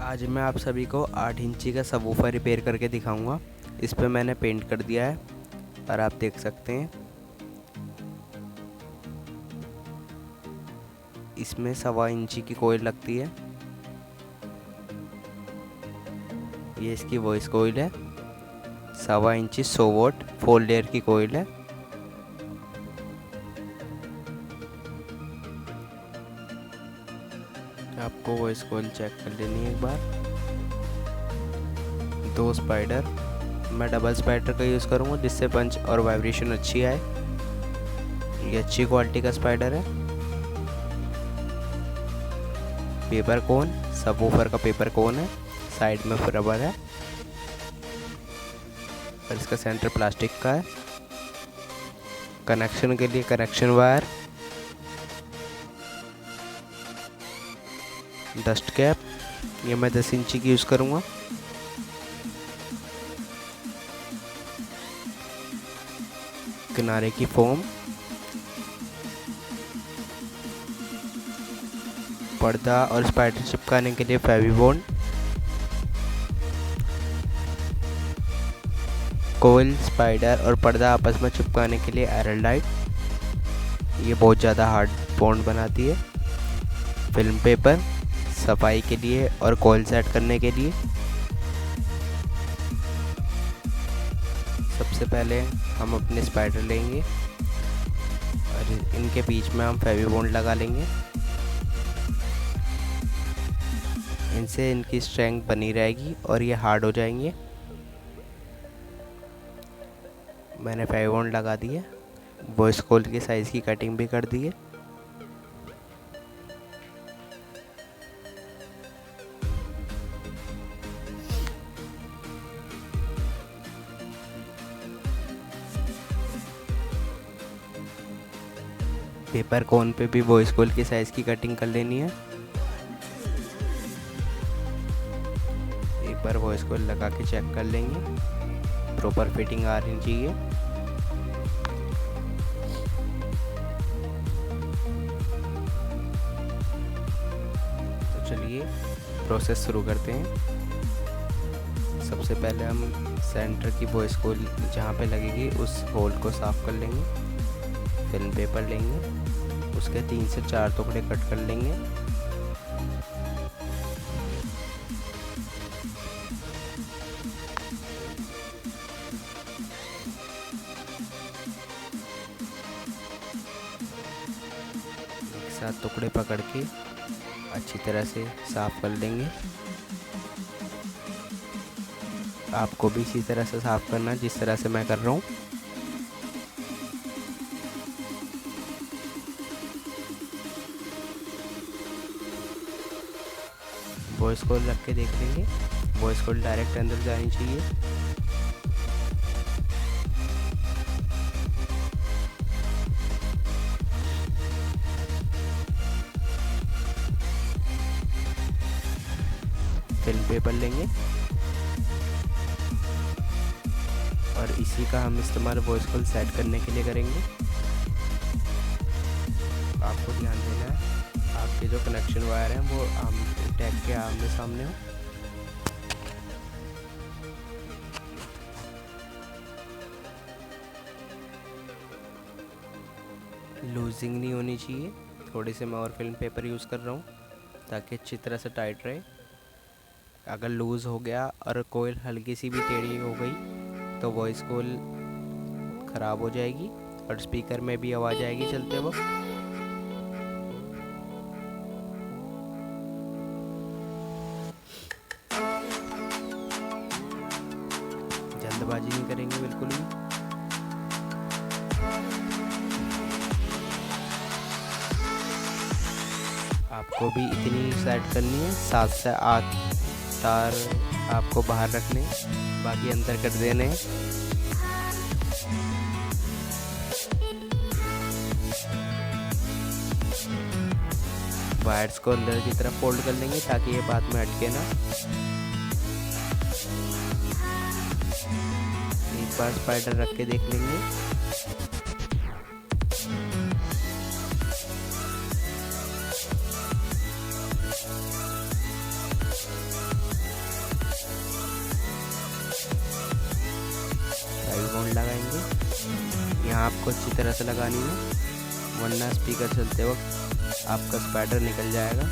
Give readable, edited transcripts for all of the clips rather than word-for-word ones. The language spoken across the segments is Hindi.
आज मैं आप सभी को 8 इंची का सबवूफर रिपेयर करके दिखाऊंगा। इस पे मैंने पेंट कर दिया है और आप देख सकते हैं इसमें 1.25 इंची की कोयल लगती है। ये इसकी वॉइस कोयल है। 1.25 इंची 100 वोल्ट 4 लेयर की कोयल है। आपको वॉइस कोयल चेक कर लेनी है एक बार। 2 स्पाइडर, मैं डबल स्पाइडर का यूज़ करूँगा जिससे पंच और वाइब्रेशन अच्छी आए। ये अच्छी क्वालिटी का स्पाइडर है। पेपर कोन, सबवूफर का पेपर कोन है, साइड में रबर है और इसका सेंटर प्लास्टिक का है। कनेक्शन के लिए कनेक्शन वायर, डस्ट कैप, ये मैं 10 इंची की यूज़ करूँगा। किनारे की फोम, पर्दा और स्पाइडर चिपकाने के लिए फेविबॉन्ड, कोयल, स्पाइडर और पर्दा आपस में चिपकाने के लिए एरलडाइट, ये बहुत ज़्यादा हार्ड बॉन्ड बनाती है। फिल्म पेपर, सफाई के लिए और कोयल सेट करने के लिए। सबसे पहले हम अपने स्पाइडर लेंगे और इनके बीच में हम फेविबॉन्ड लगा लेंगे। इनसे इनकी स्ट्रेंथ बनी रहेगी और ये हार्ड हो जाएंगे। मैंने फेविबॉन्ड लगा दिए, वॉइस कोयल की साइज़ की कटिंग भी कर दी है। पेपर कोन पे भी वॉइस कोयल की साइज़ की कटिंग कर लेनी है। एक बार वॉइस कोयल लगा के चेक कर लेंगे, प्रॉपर फिटिंग आ रही चाहिए। तो चलिए प्रोसेस शुरू करते हैं। सबसे पहले हम सेंटर की वॉइस कोयल जहाँ पे लगेगी उस होल को साफ़ कर लेंगे। फिल्म पेपर लेंगे, उसके 3 से 4 टुकड़े कट कर लेंगे। एक साथ टुकड़े पकड़ के अच्छी तरह से साफ कर लेंगे। आपको भी इसी तरह से साफ करना जिस तरह से मैं कर रहा हूँ। वॉइस कोयल रख के देख लेंगे, वॉइस कोयल डायरेक्ट अंदर जानी चाहिए। फिल्म पेपर लेंगे और इसी का हम इस्तेमाल वॉइस कोयल सेट करने के लिए करेंगे। आपको ध्यान देना है आपके जो कनेक्शन वायर हैं वो टैग के आमने सामने हो। लूजिंग नहीं होनी चाहिए। थोड़ी से मैं और फिल्म पेपर यूज़ कर रहा हूँ ताकि अच्छी तरह से टाइट रहे। अगर लूज़ हो गया और कोयल हल्की सी भी टेढ़ी हो गई तो वॉइस कोयल ख़राब हो जाएगी और स्पीकर में भी आवाज़ आएगी चलते वक्त। जल्दबाजी नहीं करेंगे बिल्कुल भी। आपको भी इतनी सेट करनी है, 7 से 8 तार आपको बाहर रखने, बाकी अंदर कर देने। वायर्स को अंदर की तरफ फोल्ड कर लेंगे ताकि ये बाद में अटके ना। एक बार स्पाइडर रख के देख लेंगे। यहाँ आपको अच्छी तरह से लगानी है, वरना स्पीकर चलते वक्त आपका स्पाइडर निकल जाएगा।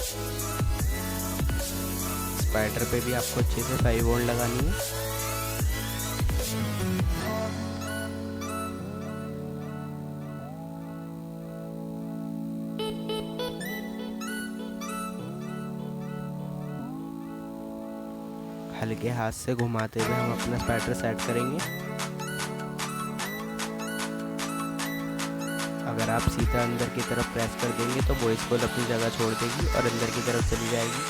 स्पाइडर पे भी आपको अच्छे से 5 वोल्ट लगानी है। हल्के हाथ से घुमाते हुए हम अपना स्पाइडर सेट करेंगे। अगर आप सीधा अंदर की तरफ प्रेस कर देंगे तो वॉइस कॉल अपनी जगह छोड़ देगी और अंदर की तरफ चली जाएगी।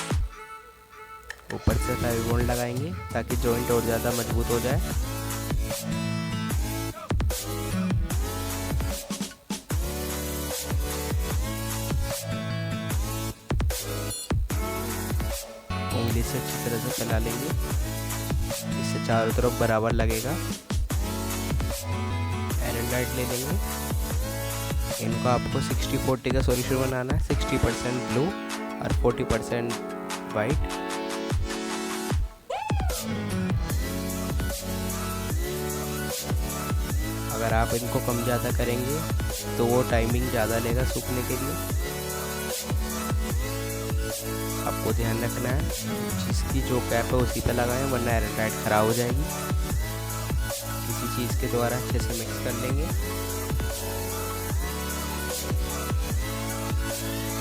ऊपर से 5 वोल्ट लगाएंगे ताकि जॉइंट और ज़्यादा मजबूत हो जाए। उंगली से अच्छी तरह से फैला लेंगे, इससे चारों तरफ बराबर लगेगा। एरन लाइट ले लेंगे, इनको आपको 60-40 का सॉल्यूशन बनाना है। 60% ब्लू और 40% वाइट। अगर आप इनको कम ज़्यादा करेंगे तो वो टाइमिंग ज़्यादा लेगा सूखने के लिए। आपको ध्यान रखना है जिसकी जो कैप है उसी पे लगाएं, वरना एयर टाइट ख़राब हो जाएगी। किसी चीज़ के द्वारा अच्छे से मिक्स कर लेंगे।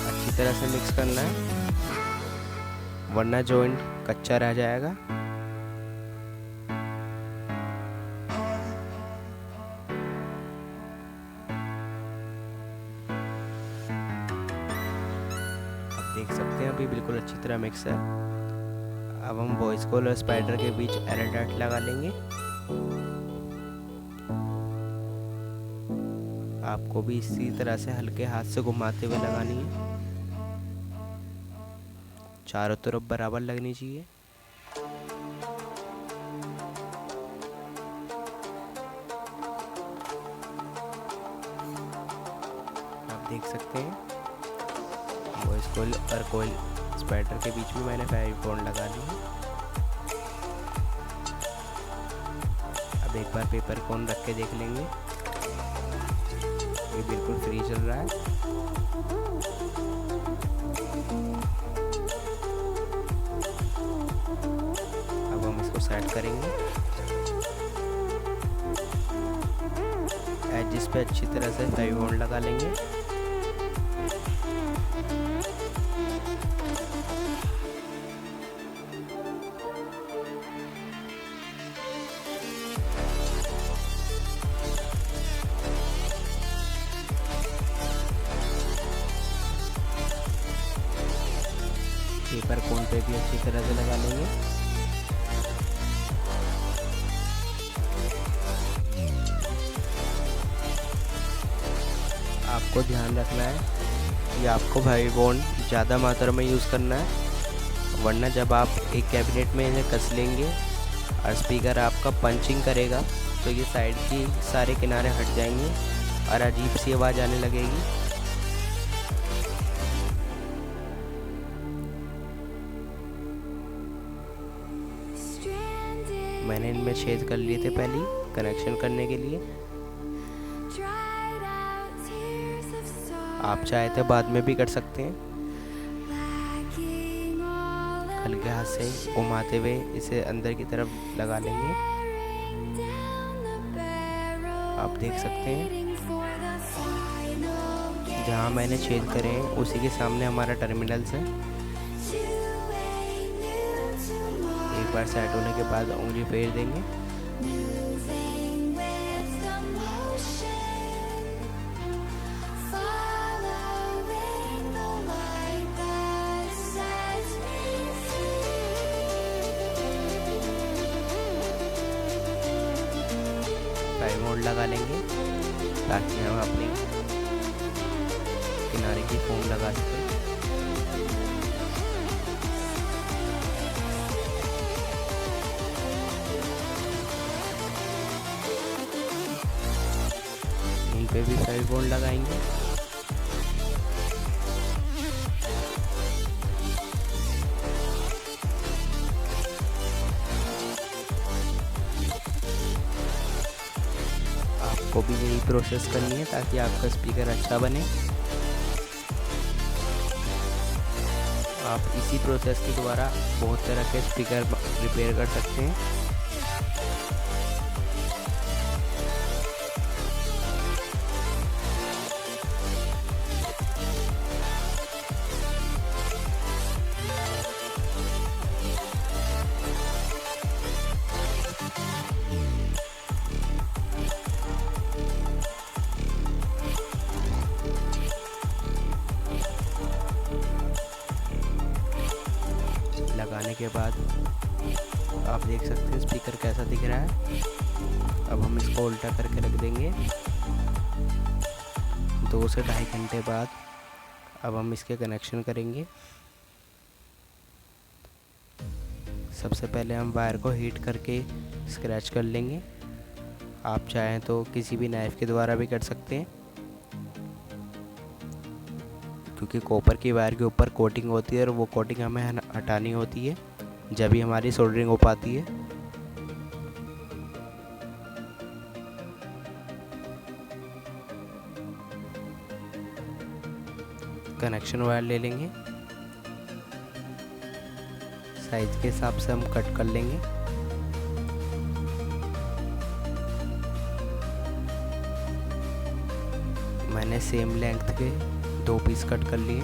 अच्छी तरह से मिक्स करना है, वरना जॉइंट कच्चा रह जाएगा। देख सकते हैं अभी बिल्कुल अच्छी तरह मिक्स है। अब हम वॉइस कॉल और स्पाइडर के बीच एयर डॉट लगा लेंगे। आपको भी इसी तरह से हल्के हाथ से घुमाते हुए लगानी है, चारों तरफ बराबर लगनी चाहिए। आप देख सकते हैं वॉइस कॉइल और कॉइल स्पाइडर के बीच में मैंने 5 वोल्ट लगा ली है। अब एक बार पेपर कोन रख के देख लेंगे, ये बिल्कुल फ्री चल रहा है। अब हम इसको सेट करेंगे। एजिस पे अच्छी तरह से 5 वोल्ट लगा लेंगे। पेपर कोन पे भी अच्छी तरह से लगा लेंगे। आपको ध्यान रखना है कि आपको 5 वोल्ट ज़्यादा मात्रा में यूज़ करना है, वरना जब आप एक कैबिनेट में इन्हें कस लेंगे और स्पीकर आपका पंचिंग करेगा तो ये साइड की सारे किनारे हट जाएंगे और अजीब सी आवाज़ आने लगेगी। मैंने इनमें छेद कर लिए थे पहले कनेक्शन करने के लिए। आप चाहे तो बाद में भी कर सकते हैं। हल्के हाथ से घुमाते हुए इसे अंदर की तरफ लगा लेंगे। आप देख सकते हैं जहाँ मैंने छेद करे हैं उसी के सामने हमारा टर्मिनल्स है। एक बार सेट होने के बाद उंगली फेर देंगे। फाइव मोड लगा लेंगे ताकि हम अपनी किनारे की फोम लगा सकें। इन पे भी 5 वोल्ट लगाएंगे। आपको भी यही प्रोसेस करनी है ताकि आपका स्पीकर अच्छा बने। आप इसी प्रोसेस के द्वारा बहुत तरह के स्पीकर रिपेयर कर सकते हैं। लगाने के बाद आप देख सकते हैं स्पीकर कैसा दिख रहा है। अब हम इसको उल्टा करके रख देंगे। 2 से ढाई घंटे बाद अब हम इसके कनेक्शन करेंगे। सबसे पहले हम वायर को हीट करके स्क्रैच कर लेंगे। आप चाहें तो किसी भी नाइफ़ के द्वारा भी कर सकते हैं, क्योंकि कॉपर की वायर के ऊपर कोटिंग होती है और वो कोटिंग हमें हटानी होती है जब भी हमारी सोल्डरिंग हो पाती है। कनेक्शन वायर ले लेंगे, साइज के हिसाब से हम कट कर लेंगे। मैंने सेम लेंथ के 2 पीस कट कर लिए।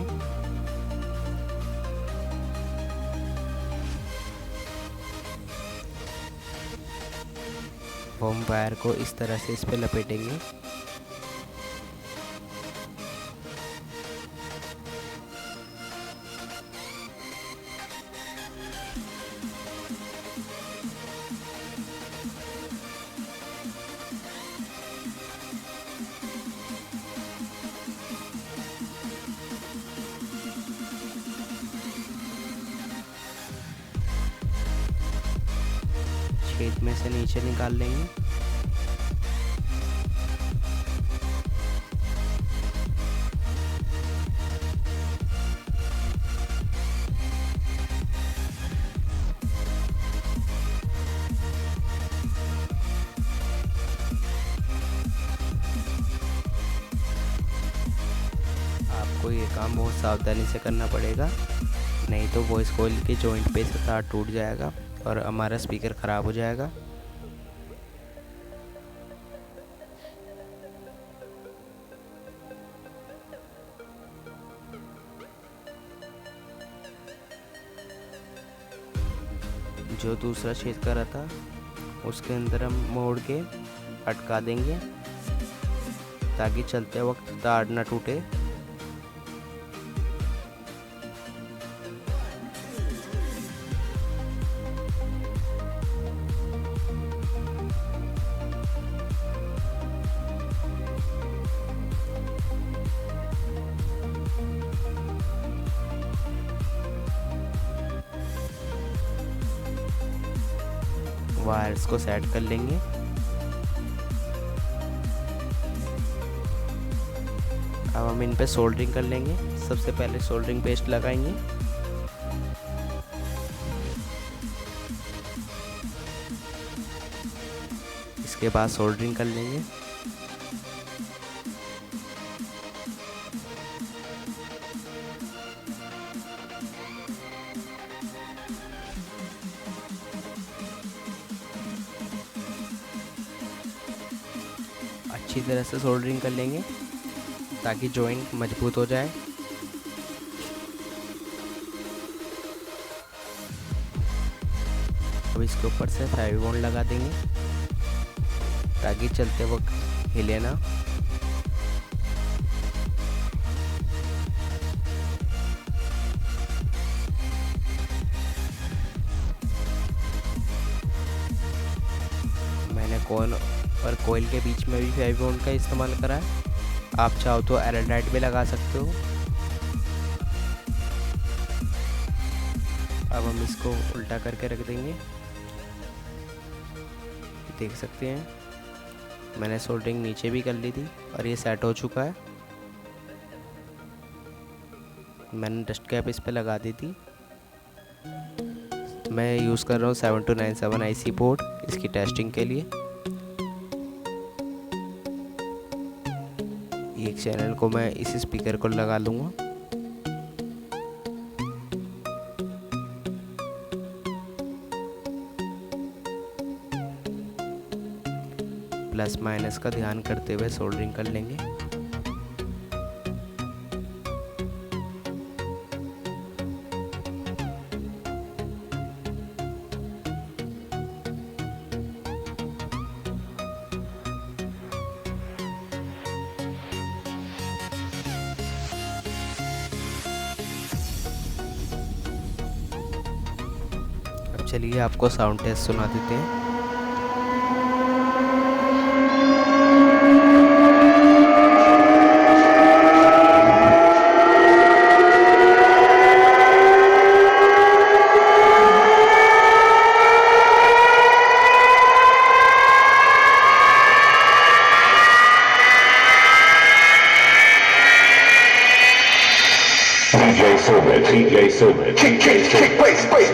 हम वायर को इस तरह से इस पे लपेटेंगे। छेद में से नीचे निकाल लेंगे। आपको ये काम बहुत सावधानी से करना पड़ेगा, नहीं तो वॉइस कॉइल के जॉइंट पे से तार टूट जाएगा और हमारा स्पीकर ख़राब हो जाएगा। जो दूसरा छेद करा था उसके अंदर हम मोड़ के अटका देंगे ताकि चलते वक्त तार ना टूटे। वायर्स को सेट कर लेंगे। अब हम इन पे सोल्डरिंग कर लेंगे। सबसे पहले सोल्डरिंग पेस्ट लगाएंगे। इसके बाद सोल्डरिंग कर लेंगे। अच्छी तरह से सोल्डरिंग कर लेंगे ताकि जॉइंट मजबूत हो जाए। अब इसके ऊपर से फेविकोल लगा देंगे ताकि चलते वक्त हिले ना। मैंने कोन और कोयल के बीच में भी फेविकोल का इस्तेमाल करा है। आप चाहो तो एराटाइट भी लगा सकते हो। अब हम इसको उल्टा करके रख देंगे। देख सकते हैं मैंने सोल्डरिंग नीचे भी कर ली थी और ये सेट हो चुका है। मैंने डस्ट कैप इस पे लगा दी थी। मैं यूज़ कर रहा हूँ 7297 IC पोर्ट इसकी टेस्टिंग के लिए। एक चैनल को मैं इस स्पीकर को लगा लूँगा। प्लस माइनस का ध्यान करते हुए सोल्डरिंग कर लेंगे। अब चलिए आपको साउंड टेस्ट सुना देते हैं। DJ Silver, kick, bass, bass.